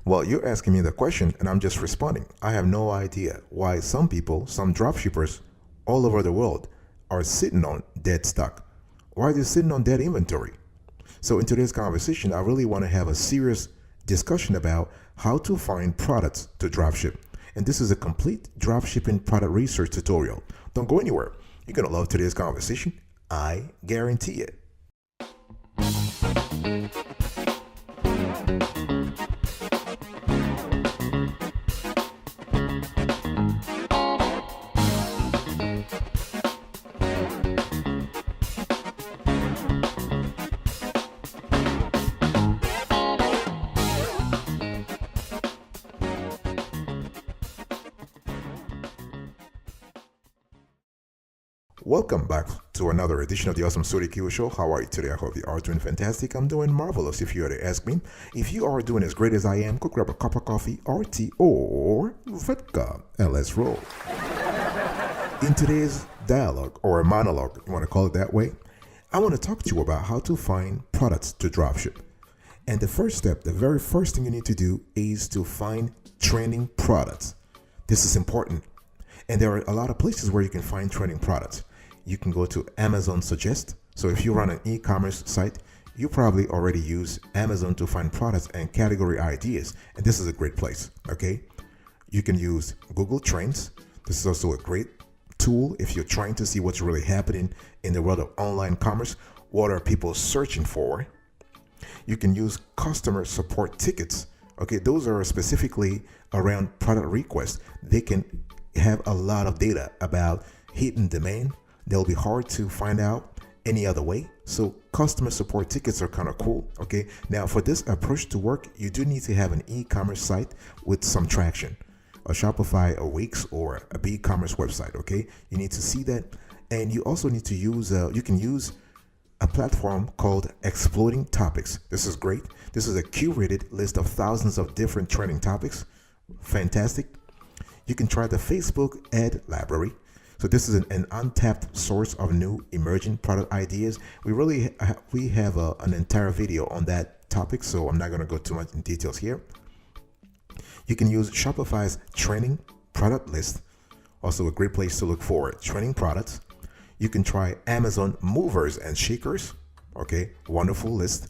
Well, you're asking me the question and I'm just responding. I have no idea why some people, some dropshippers all over the world are sitting on dead stock. Why are they sitting on dead inventory? So in today's conversation, I really want to have a serious discussion about how to find products to dropship. And this is a complete dropshipping product research tutorial. Don't go anywhere. You're going to love today's conversation. I guarantee it. Welcome back to another edition of the Awesome Story Kiwo Show. How are you today? I hope you are doing fantastic. I'm doing marvelous. If you were to ask me, if you are doing as great as I am, go grab a cup of coffee, or tea, or vodka, and let's roll. In today's dialogue, or monologue, you want to call it that way, I want to talk to you about how to find products to dropship. And the first step, the very first thing you need to do is to find trending products. This is important. And there are a lot of places where you can find trending products. You can go to Amazon Suggest. So if you run an e-commerce site, you probably already use Amazon to find products and category ideas. And this is a great place, okay? You can use Google Trends. This is also a great tool if you're trying to see what's really happening in the world of online commerce. What are people searching for? You can use customer support tickets. Okay, those are specifically around product requests. They can have a lot of data about hidden demand. They'll be hard to find out any other way. So customer support tickets are kind of cool. Okay. Now for this approach to work, you do need to have an e-commerce site with some traction, a Shopify, a Wix, or a BigCommerce website. Okay. You need to see that. And you also need to use, you can use a platform called Exploding Topics. This is great. This is a curated list of thousands of different trending topics. Fantastic. You can try the Facebook ad library. So this is an untapped source of new emerging product ideas. We have an entire video on that topic, so I'm not going to go too much in details here. You can use Shopify's trending product list, also a great place to look for trending products. You can try Amazon movers and shakers. Okay, wonderful list.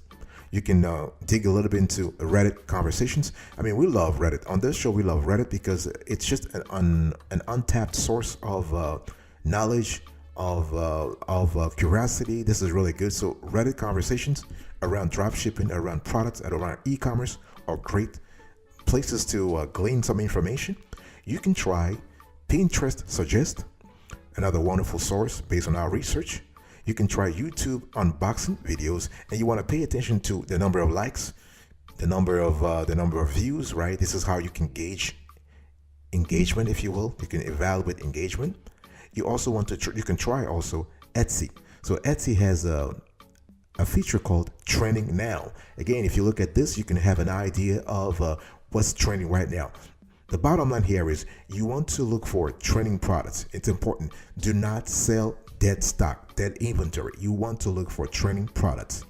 You can dig a little bit into Reddit conversations. I mean, we love Reddit. On this show, we love Reddit because it's just an untapped source of knowledge, of curiosity. This is really good. So Reddit conversations around dropshipping, around products, and around e-commerce are great places to glean some information. You can try Pinterest Suggest, another wonderful source based on our research. You can try YouTube unboxing videos, and you want to pay attention to the number of likes, the number of views, right? This is how you can gauge engagement, if you will. You can evaluate engagement. You also want to, you can try also Etsy. So Etsy has a feature called Trending Now. Again, if you look at this, you can have an idea of what's trending right now. The bottom line here is you want to look for trending products. It's important. Do not sell dead stock, dead inventory. You want to look for trending products.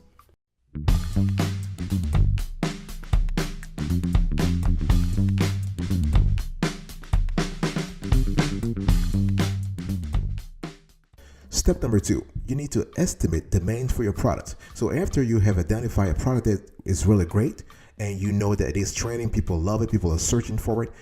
Step number 2, you need to estimate demand for your product. So after you have identified a product that is really great and you know that it is trending, people love it, people are searching for it,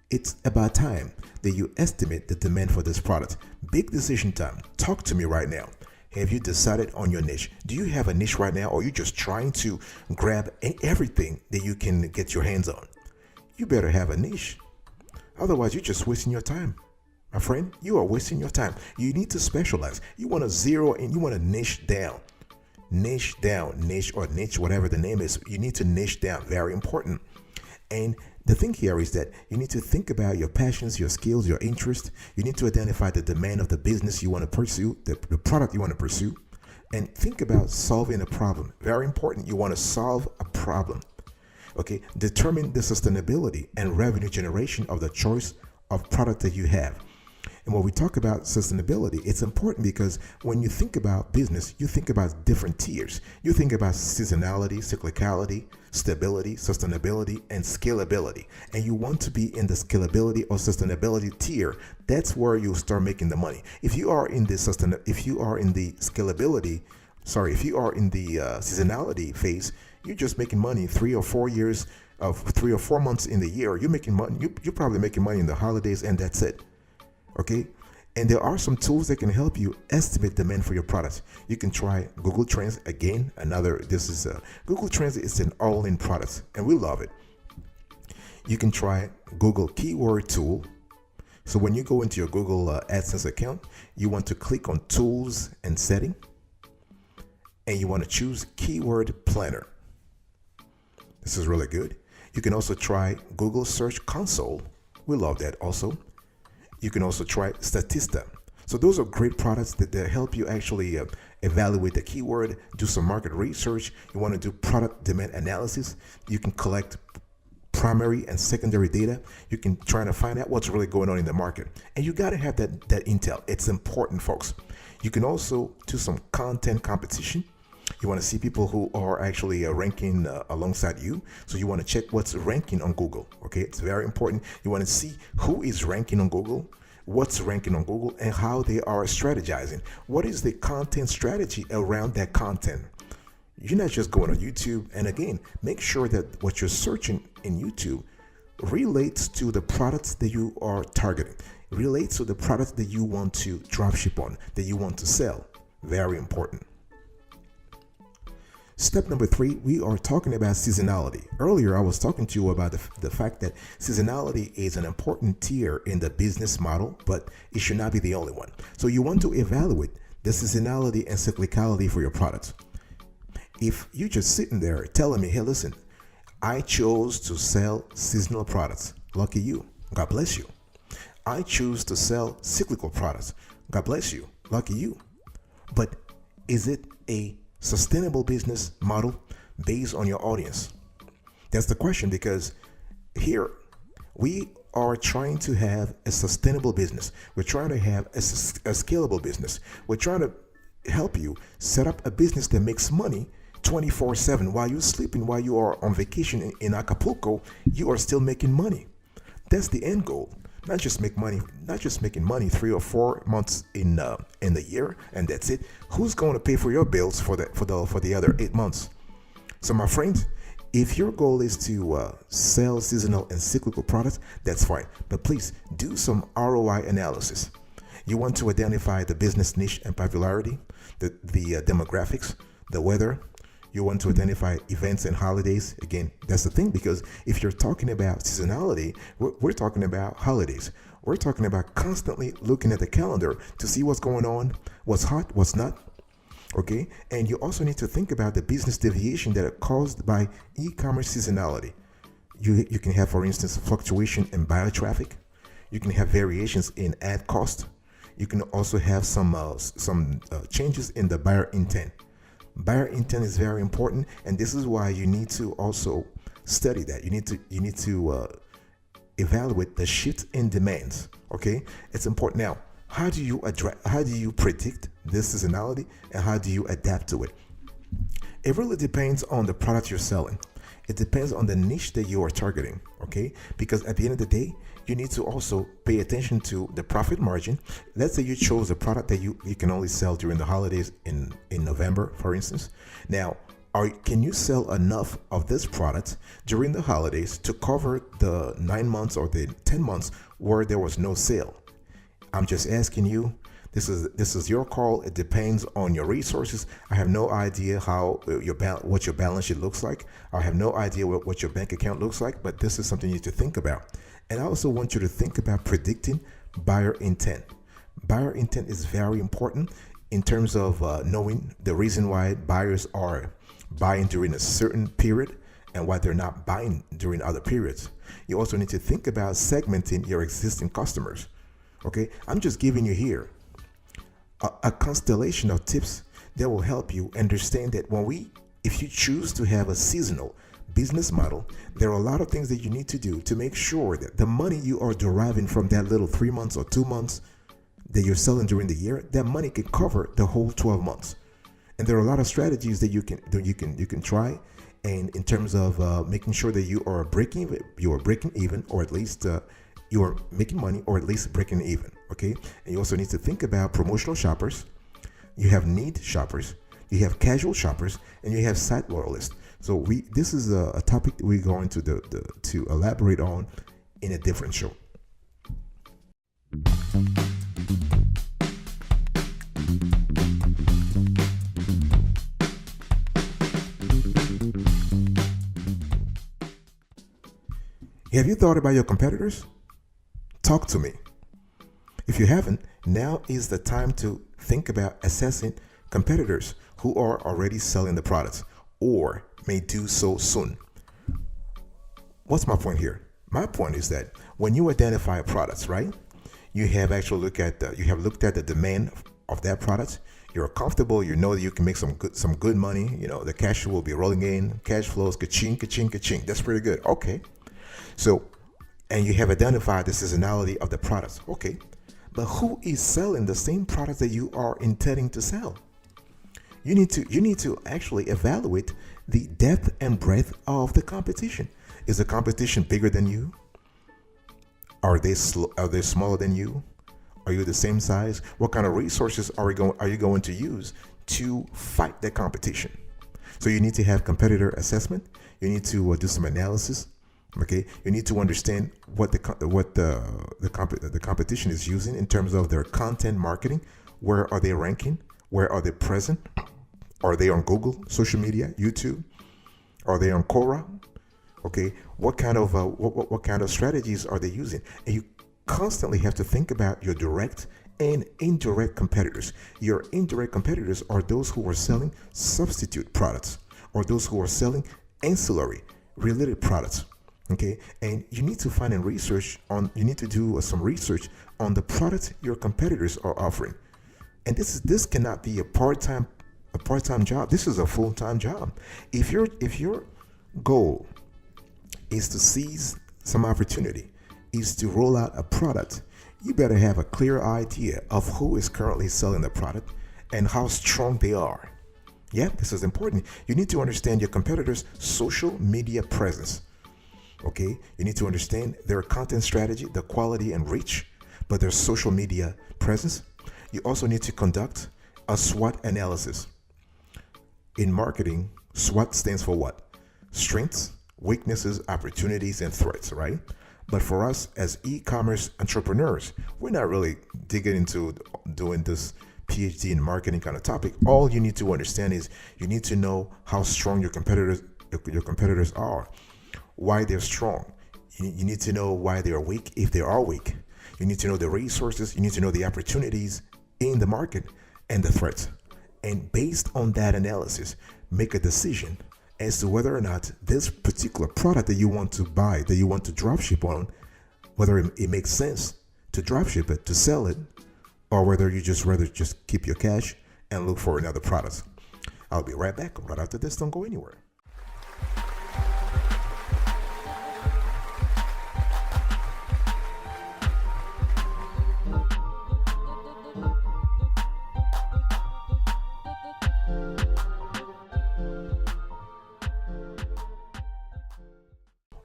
it's about time that you estimate the demand for this product. Big decision time. Talk to me right now. Have you decided on your niche? Do you have a niche right now, or are you just trying to grab everything that you can get your hands on? You better have a niche. Otherwise, you're just wasting your time. My friend, you are wasting your time. You need to specialize. You want to zero in, you want to niche down. Niche down, niche or niche, whatever the name is. You need to niche down. Very important. And the thing here is that you need to think about your passions, your skills, your interests. You need to identify the demand of the business you want to pursue, the product you want to pursue, and think about solving a problem. Very important. You want to solve a problem. Okay. Determine the sustainability and revenue generation of the choice of product that you have. And when we talk about sustainability, it's important because when you think about business, you think about different tiers. You think about seasonality, cyclicality, stability, sustainability, and scalability. And you want to be in the scalability or sustainability tier. That's where you start making the money. If you are in the seasonality phase, you're just making money 3 or 4 months in the year. You're making money. You're probably making money in the holidays, and that's it. Okay, and there are some tools that can help you estimate demand for your product. You can try Google Trends again. Google Trends is an all-in product, and we love it. You can try Google Keyword Tool. So when you go into your Google AdSense account, you want to click on Tools and Setting, and you want to choose Keyword Planner. This is really good. You can also try Google Search Console. We love that also. You can also try Statista. So those are great products that help you actually evaluate the keyword, do some market research. You want to do product demand analysis. You can collect primary and secondary data. You can try to find out what's really going on in the market. And you got to have that intel. It's important, folks. You can also do some content competition. You want to see people who are actually ranking alongside you. So you want to check what's ranking on Google. Okay, it's very important. You want to see who is ranking on Google, what's ranking on Google, and how they are strategizing. What is the content strategy around that content? You're not just going on YouTube. And again, make sure that what you're searching in YouTube relates to the products that you are targeting, relates to the products that you want to dropship on, that you want to sell. Very important. Step number 3, we are talking about seasonality. Earlier, I was talking to you about the fact that seasonality is an important tier in the business model, but it should not be the only one. So you want to evaluate the seasonality and cyclicality for your products. If you're just sitting there telling me, hey, listen, I chose to sell seasonal products. Lucky you. God bless you. I choose to sell cyclical products. God bless you. Lucky you. But is it a sustainable business model based on your audience? That's the question, because here we are trying to have a sustainable business. We're trying to have a scalable business. We're trying to help you set up a business that makes money 24/7 while you're sleeping, while you are on vacation in Acapulco. You are still making money. That's the end goal. Not just making money 3 or 4 months in the year, and that's it. Who's going to pay for your bills for the other 8 months? So my friends, if your goal is to sell seasonal and cyclical products, that's fine. But please do some ROI analysis. You want to identify the business niche and popularity, the demographics, the weather. You want to identify events and holidays. Again, that's the thing, because if you're talking about seasonality, we're talking about holidays. We're talking about constantly looking at the calendar to see what's going on, what's hot, what's not. Okay, and you also need to think about the business deviation that are caused by e-commerce seasonality. You can have, for instance, fluctuation in buyer traffic. You can have variations in ad cost. You can also have some changes in the buyer intent. Buyer intent is very important, and this is why you need to also study that. You need to evaluate the shift in demands. Okay, it's important. Now, how do you predict this seasonality, and how do you adapt to it? It really depends on the product you're selling. It depends on the niche that you are targeting. Okay, because at the end of the day, you need to also pay attention to the profit margin. Let's say you chose a product that you can only sell during the holidays in November, for instance. Now, can you sell enough of this product during the holidays to cover the 9 months or the 10 months where there was no sale? I'm just asking you. This is your call. It depends on your resources. I have no idea what your balance sheet looks like. I have no idea what your bank account looks like, but this is something you need to think about. And I also want you to think about predicting buyer intent. Buyer intent is very important in terms of knowing the reason why buyers are buying during a certain period and why they're not buying during other periods. You also need to think about segmenting your existing customers. Okay, I'm just giving you here a constellation of tips that will help you understand that if you choose to have a seasonal business model, there are a lot of things that you need to do to make sure that the money you are deriving from that little 3 months or 2 months that you're selling during the year, that money can cover the whole 12 months. And there are a lot of strategies that you can try, and in terms of making sure that you are breaking even, or at least you are making money, or at least breaking even. Okay, and you also need to think about promotional shoppers. You have need shoppers, you have casual shoppers, and you have site loyalists. So this is a topic that we're going to elaborate on in a different show. Have you thought about your competitors? Talk to me. If you haven't, now is the time to think about assessing competitors who are already selling the products or may do so soon. What's my point here? My point is that when you identify products, right, you have actually looked at the demand of that product. You're comfortable. You know that you can make some good money. You know the cash will be rolling in, cash flows, ka-ching, ka-ching, ka-ching. That's pretty good. Okay. So, and you have identified the seasonality of the products. Okay. But who is selling the same product that you are intending to sell? You need to actually evaluate the depth and breadth of the competition. Is the competition bigger than you? Are they smaller than you? Are you the same size? What kind of resources are you going to use to fight the competition? So you need to have competitor assessment. You need to do some analysis. Okay, you need to understand what the competition is using in terms of their content marketing. Where are they ranking? Where are they present? Are they on Google, social media, YouTube? Are they on Quora? Okay, what kind of strategies are they using? And you constantly have to think about your direct and indirect competitors. Your indirect competitors are those who are selling substitute products, or those who are selling ancillary related products. Okay, and you need to you need to do some research on the products your competitors are offering. And this cannot be a part-time job. This is a full-time job. If your goal is to seize some opportunity, is to roll out a product, you better have a clear idea of who is currently selling the product and how strong they are. Yeah, this is important. You need to understand your competitors' social media presence. Okay, you need to understand their content strategy, the quality and reach, but their social media presence. You also need to conduct a SWOT analysis. In marketing, SWOT stands for what? Strengths, weaknesses, opportunities, and threats, right? But for us as e-commerce entrepreneurs, we're not really digging into doing this PhD in marketing kind of topic. All you need to understand is you need to know how strong your competitors are, why they're strong. You need to know why they are weak, if they are weak. You need to know the resources. You need to know the opportunities in the market and the threats. And based on that analysis, make a decision as to whether or not this particular product that you want to buy, that you want to dropship on, whether it makes sense to dropship it, to sell it, or whether you just rather just keep your cash and look for another product. I'll be right back right after this. Don't go anywhere.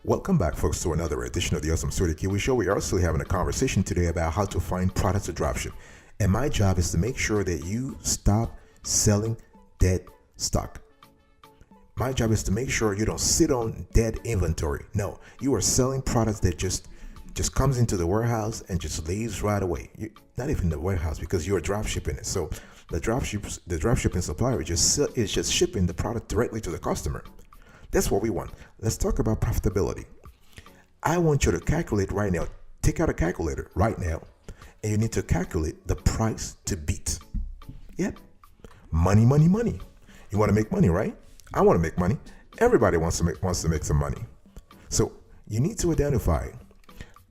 Welcome back, folks, to another edition of the Awesome Story Kiwi Show. We are also having a conversation today about how to find products to dropship. And my job is to make sure that you stop selling dead stock. My job is to make sure you don't sit on dead inventory. No, you are selling products that just comes into the warehouse and just leaves right away. Not even the warehouse, because you are dropshipping it. So the dropshipping supplier is just shipping the product directly to the customer. That's what we want. Let's talk about profitability. I want you to calculate right now. Take out a calculator right now, and you need to calculate the price to beat. Yep. Money, money, money. You want to make money, right? I want to make money. Everybody wants to make some money. So you need to identify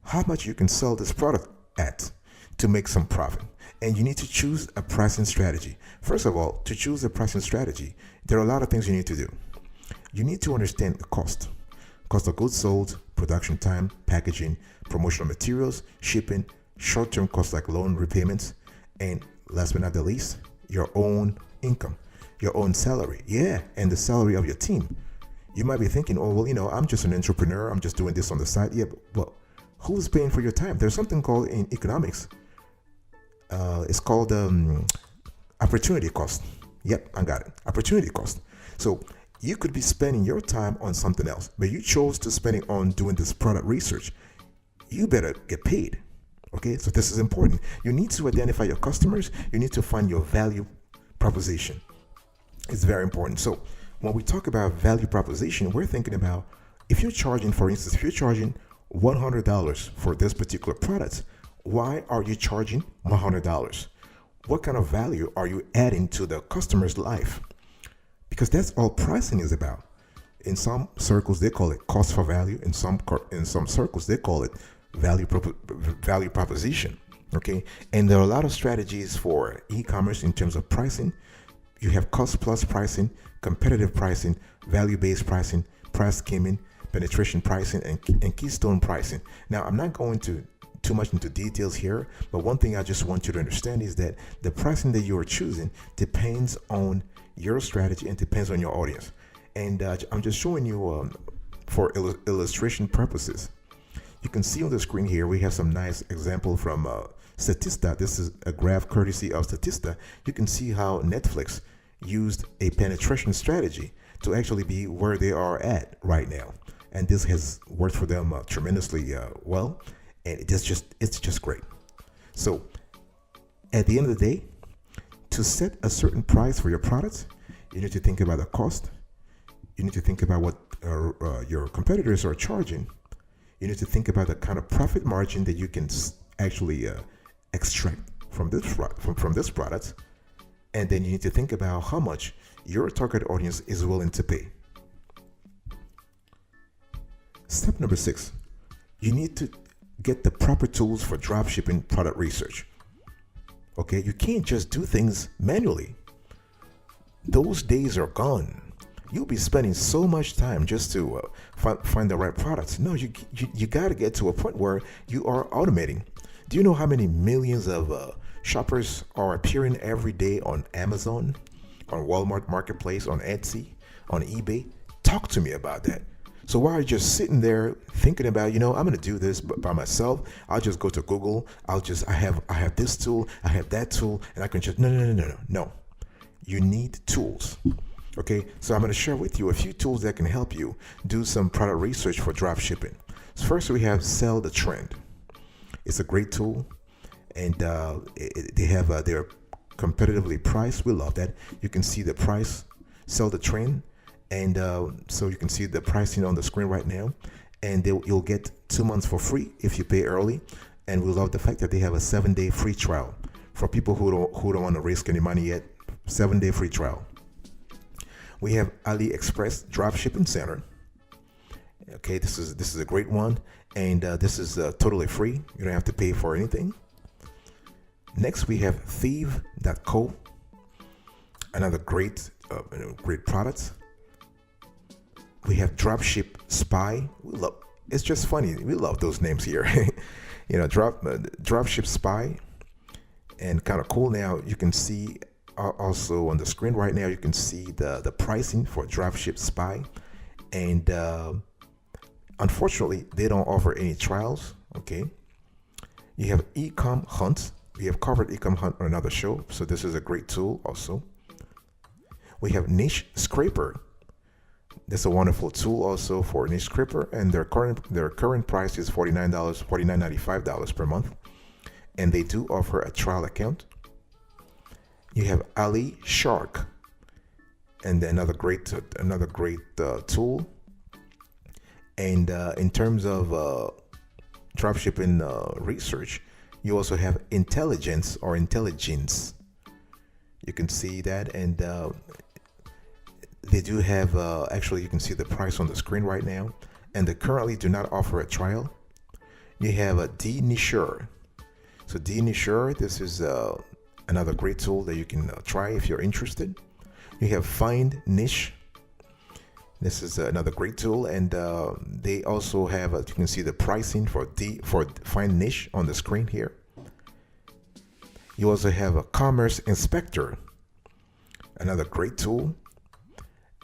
how much you can sell this product at to make some profit. And you need to choose a pricing strategy. First of all, to choose a pricing strategy, there are a lot of things you need to do. You need to understand the cost of goods sold, production time, packaging, promotional materials, shipping, short-term costs like loan repayments, And last but not the least, your own income, your own salary. Yeah, and the salary of your team. You might be thinking, oh, well, I'm just an entrepreneur. I'm just doing this on the side. Yeah, but who's paying for your time? There's something called in economics. It's called opportunity cost. Yep, I got it. Opportunity cost. So you could be spending your time on something else, but you chose to spend it on doing this product research. You better get paid. Okay, so this is important. You need to identify your customers. You need to find your value proposition. It's very important. So when we talk about value proposition, we're thinking about if you're charging, for instance, if you're charging $100 for this particular product, why are you charging $100? What kind of value are you adding to the customer's life? Because that's all pricing is about. In some circles, they call it cost for value. In some circles, they call it value proposition. Okay, and there are a lot of strategies for e-commerce in terms of pricing. You have cost plus pricing, competitive pricing, value-based pricing, price skimming, penetration pricing, and keystone pricing. Now, I'm not going to too much into details here, but one thing I just want you to understand is that the pricing that you are choosing depends on your strategy and depends on your audience. And I'm just showing you for illustration purposes. You can see on the screen here, we have some nice example from Statista. This is a graph courtesy of Statista. You can see how Netflix used a penetration strategy to actually be where they are at right now. And this has worked for them tremendously well. And it's just great. So at the end of the day, to set a certain price for your products, you need to think about the cost. You need to think about what your competitors are charging. You need to think about the kind of profit margin that you can actually extract from this product. And then you need to think about how much your target audience is willing to pay. Step number 6, you need to get the proper tools for dropshipping product research. Okay, you can't just do things manually. Those days are gone. You'll be spending so much time just to find the right products. No, you got to get to a point where you are automating. Do you know how many millions of shoppers are appearing every day on Amazon, on Walmart Marketplace, on Etsy, on eBay? Talk to me about that. So while you're just sitting there thinking about, I'm going to do this by myself, I'll just go to Google. I have this tool, I have that tool, and I can just, no. You need tools. Okay, so I'm going to share with you a few tools that can help you do some product research for drop shipping. So first, we have Sell the Trend. It's a great tool, and they're competitively priced. We love that. You can see the price, Sell the Trend, and so you can see the pricing on the screen right now. And you'll get 2 months for free if you pay early. And we love the fact that they have a 7-day free trial for people who don't want to risk any money yet. 7-day free trial. We have AliExpress Dropshipping Center. Okay, this is a great one, and this is totally free. You don't have to pay for anything. Next, we have Thieve.co, another great product. We have Dropship Spy. It's just funny. We love those names here. Dropship Spy, and kind of cool. Now you can see. Also on the screen right now, you can see the pricing for Dropship Spy, and unfortunately, they don't offer any trials. Okay, you have Ecom Hunt. We have covered Ecom Hunt on another show, so this is a great tool. Also, we have Niche Scraper. That's a wonderful tool also for Niche Scraper, and their current price is $49.95 per month, and they do offer a trial account. You have Ali Shark, and another great tool. And in terms of dropshipping research, you also have Intelligence. You can see that, and they do have actually, you can see the price on the screen right now, and they currently do not offer a trial. You have a DNicher. So DNicher, this is another great tool that you can try if you're interested. You have Find Niche. This is another great tool, and they also have, you can see the pricing for Find Niche on the screen here. You also have a Commerce Inspector, another great tool.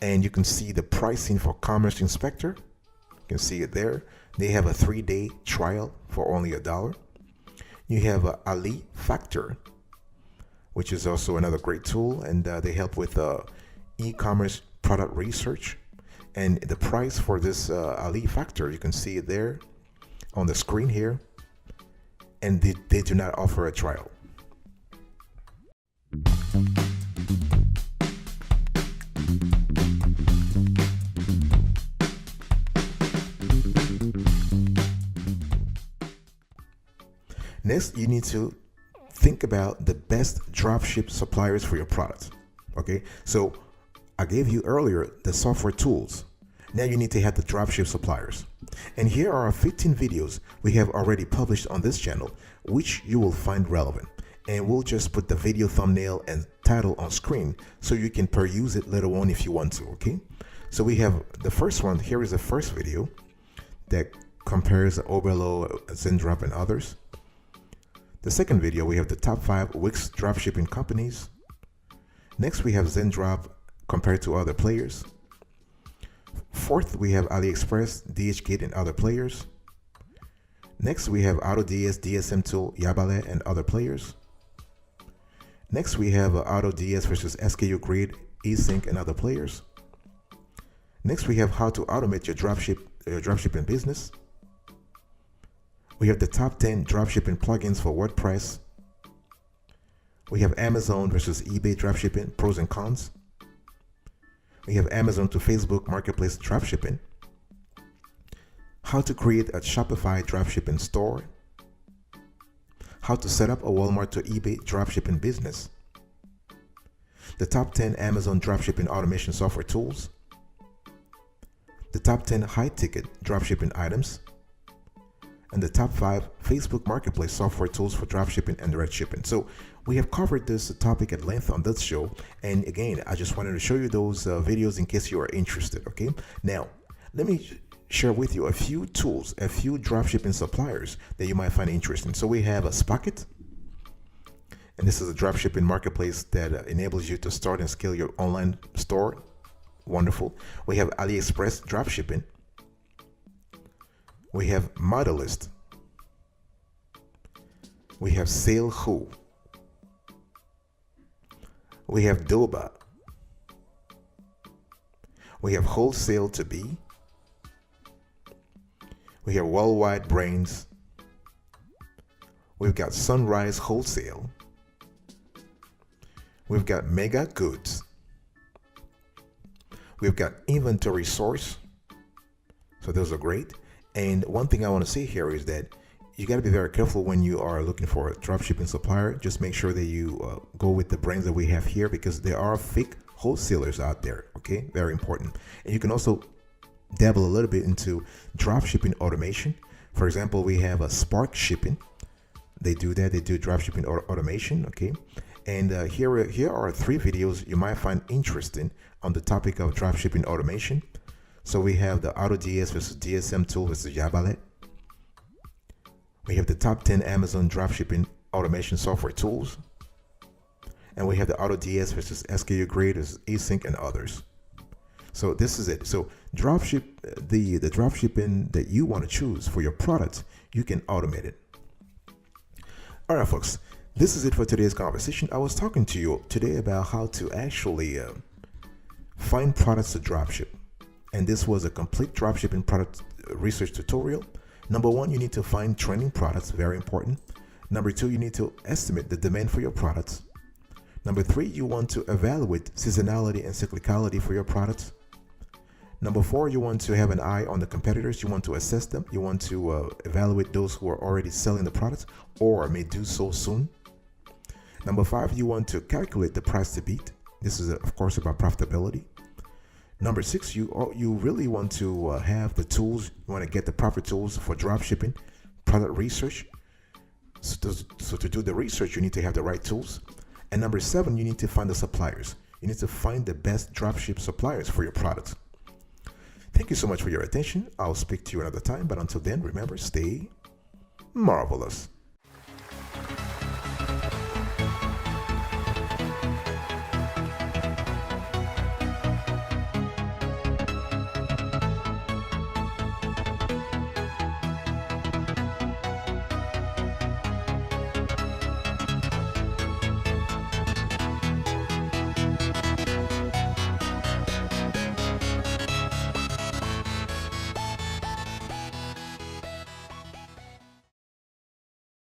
And you can see the pricing for Commerce Inspector. You can see it there. They have a 3-day trial for only $1. You have a Ali Factor, which is also another great tool, and they help with e-commerce product research. And the price for this Ali Factor, you can see it there on the screen here, and they do not offer a trial. Next, you need to think about the best dropship suppliers for your product. Okay, so I gave you earlier the software tools. Now you need to have the dropship suppliers. And here are 15 videos we have already published on this channel, which you will find relevant. And we'll just put the video thumbnail and title on screen so you can peruse it later on if you want to, okay? So we have the first one. Here is the first video that compares Oberlo, Zendrop, and others. The second video, we have the top 5 Wix dropshipping companies. Next, we have Zendrop compared to other players. Fourth, we have AliExpress, DHgate, and other players. Next, we have AutoDS, DSM Tool, Yabale, and other players. Next, we have AutoDS versus SKU Grid, eSync, and other players. Next, we have how to automate your dropshipping business. We have the top 10 dropshipping plugins for WordPress. We have Amazon versus eBay dropshipping, pros and cons. We have Amazon to Facebook Marketplace dropshipping. How to create a Shopify dropshipping store. How to set up a Walmart to eBay dropshipping business. The top 10 Amazon dropshipping automation software tools. The top 10 high-ticket dropshipping items. And the top 5 Facebook Marketplace software tools for dropshipping and direct shipping. So we have covered this topic at length on this show. And again, I just wanted to show you those videos in case you are interested, okay? Now, let me share with you a few tools, a few dropshipping suppliers that you might find interesting. So we have a Spocket. And this is a dropshipping marketplace that enables you to start and scale your online store. Wonderful. We have AliExpress dropshipping. We have Modelist. We have SaleWho. We have Doba. We have Wholesale to Be. We have Worldwide Brains. We've got Sunrise Wholesale. We've got Mega Goods. We've got Inventory Source. So those are great. And one thing I want to say here is that you got to be very careful when you are looking for a dropshipping supplier. Just make sure that you go with the brands that we have here, because there are fake wholesalers out there. Okay, very important. And you can also dabble a little bit into dropshipping automation. For example, we have a Spark Shipping. They do that. They do dropshipping automation. Okay, and here are 3 videos you might find interesting on the topic of dropshipping automation. So we have the AutoDS versus DSM Tool versus Yabale. We have the top 10 Amazon dropshipping automation software tools. And we have the AutoDS versus SKU Grid versus eSync and others. So this is it. So the dropshipping that you want to choose for your product, you can automate it. All right, folks, this is it for today's conversation. I was talking to you today about how to actually find products to dropship. And this was a complete dropshipping product research tutorial. Number 1, you need to find trending products, very important. Number 2, you need to estimate the demand for your products. Number 3, you want to evaluate seasonality and cyclicality for your products. Number 4, you want to have an eye on the competitors. You want to assess them. You want to evaluate those who are already selling the products or may do so soon. Number 5, you want to calculate the price to beat. This is, of course, about profitability. Number 6, you really want to have the tools. You want to get the proper tools for dropshipping, product research. So to do the research, you need to have the right tools. And number 7, you need to find the suppliers. You need to find the best dropship suppliers for your products. Thank you so much for your attention. I'll speak to you another time. But until then, remember, stay marvelous.